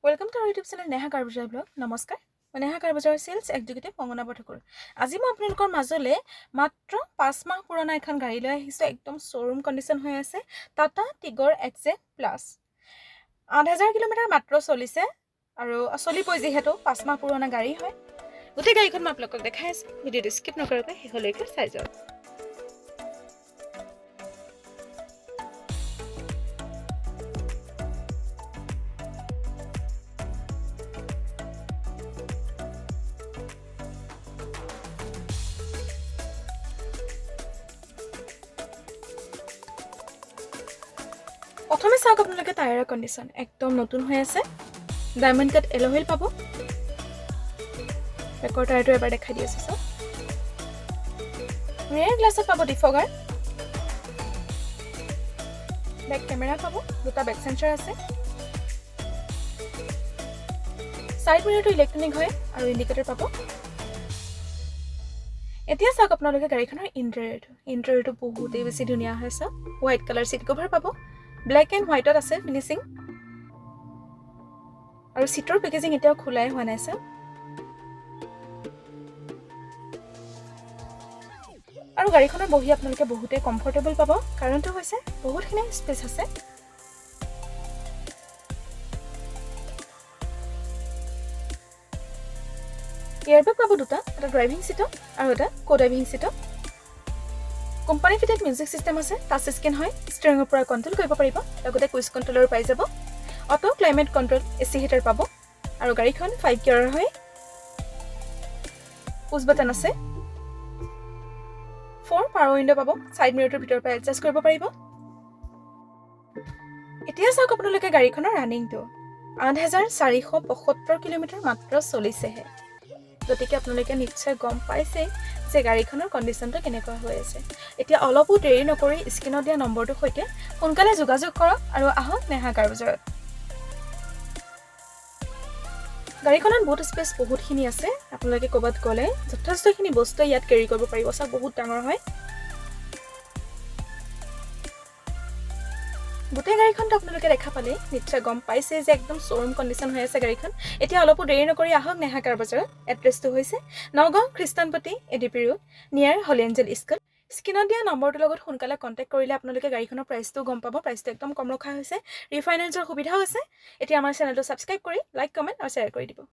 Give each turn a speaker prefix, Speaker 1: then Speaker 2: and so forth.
Speaker 1: Welcome to our YouTube channel Neha Car Bazaar Blog. নমস্কাৰ মই নেহা কাৰ বাজাৰ cells executive মংগনা Borthakur. আজি মই আপোনালোকৰ মাজলৈ মাত্ৰ 5 মাহ পুৰণা এখন গাড়ী লৈ আহিছোঁ। একদম শ্বৰুম কণ্ডিশ্যন হৈ আছে। টাটা টিগৰ এক্সজে প্লাছ 8000 কিলোমিটাৰ মাত্ৰ চলিছে আৰু চলিবই যিহেতু 5 মাহ পুৰণা গাড়ী হয়। গোটেই গাড়ীখন মই আপোনালোকক দেখাই আছোঁ। ভিডিঅ'টো স্কিপ নকৰাকৈ শেষলৈকে চাই যাওক। প্ৰথমে চাওক আপোনালোকে টায়াৰৰ কণ্ডিশ্যন একদম নতুন হৈ আছে। ডায়মণ্ড কাট এলয় হুইল পাব। বেকৰ টায়াৰটো এবাৰ দেখাই দি আছোঁ চাওক। ৰিয়াৰ গ্লাছত পাব ডিফগাৰ। বেক কেমেৰা পাব, দুটা বেক সেন্সৰ আছে। সাইড মিৰৰটো ইলেক্ট্ৰনিক হয় আৰু ইণ্ডিকেটৰ পাব। এতিয়া চাওক আপোনালোকে গাড়ীখনৰ ইণ্টেৰিয়ৰটো বহুতেই বেছি ধুনীয়া হয়। চাওক হোৱাইট কালাৰ সিট কভাৰ পাব। ব্লেক এণ্ড হোৱাইটত আছে ফিনিচিং আৰু সিটৰ পেকেজিং এতিয়াও খোলাই হোৱা নাই। চাওক আৰু গাড়ীখনৰ বহি আপোনালোকে বহুতে কমফৰ্টেবল পাব, কাৰণটো হৈছে বহুতখিনি স্পেচ আছে। এয়াৰবেগ পাব দুটা, এটা ড্ৰাইভিং সিটত আৰু এটা কো-ড্ৰাইভিং সিটত। কোম্পানী ফিটেড মিউজিক সিস্টেম আছে, টাচ স্ক্ৰীন হয়। ষ্টিয়াৰিঙৰ পৰা কণ্ট্ৰল কৰিব পাৰিব, লগতে কুইজ কণ্ট্ৰলৰ পাই যাব। Auto climate control AC heater পাব আৰু গাড়ীখন 5 গিয়াৰৰ হয়। পুছ বাটন আছে। 4 পাৱাৰ উইণ্ডো পাব। সাইড মিৰৰটোৰ ভিতৰৰ পৰা এডজাষ্ট কৰিব পাৰিব। এতিয়া চাওক আপোনালোকে গাড়ীখনৰ ৰানিংটো 8475 কিলোমিটাৰ মাত্ৰ চলিছেহে। গতিকে আপোনালোকে নিশ্চয় গম পাইছে যে গাড়ীখনৰ কণ্ডিশ্যনটো কেনেকুৱা হৈ আছে। এতিয়া অলপো দেৰি নকৰি স্ক্ৰীনত দিয়া নম্বৰটোৰ সৈতে সোনকালে যোগাযোগ কৰক আৰু আহক নেহা কাৰ বাজাৰত। গাড়ীখনত বহুত স্পেচ বহুতখিনি আছে। আপোনালোকে ক'ৰবাত গ'লে যথেষ্টখিনি বস্তু ইয়াত কেৰি কৰিব পাৰিব। চাওক বহুত ডাঙৰ হয়। গোটেই গাড়ীখনটো আপোনালোকে দেখা পালে নিশ্চয় গম পাইছে যে একদম শ্বৰুম কণ্ডিশ্যন হৈ আছে গাড়ীখন। এতিয়া অলপো দেৰি নকৰি আহক নেহা কাৰ বাজাৰত। এড্ৰেছটো হৈছে নগাঁও খ্ৰীষ্টানপট্টি এডিপি ৰোড নিয়াৰ হলি এঞ্জেল স্কুল। স্ক্ৰীনত দিয়া নম্বৰটোৰ লগত সোনকালে কণ্টেক্ট কৰিলে আপোনালোকে গাড়ীখনৰ প্ৰাইচটো গম পাব। প্ৰাইচটো একদম কম ৰখা হৈছে। ৰিফাইনেন্সৰ সুবিধাও আছে। এতিয়া আমাৰ চেনেলটো ছাবস্ক্ৰাইব কৰি লাইক, কমেণ্ট আৰু শ্বেয়াৰ কৰি দিব।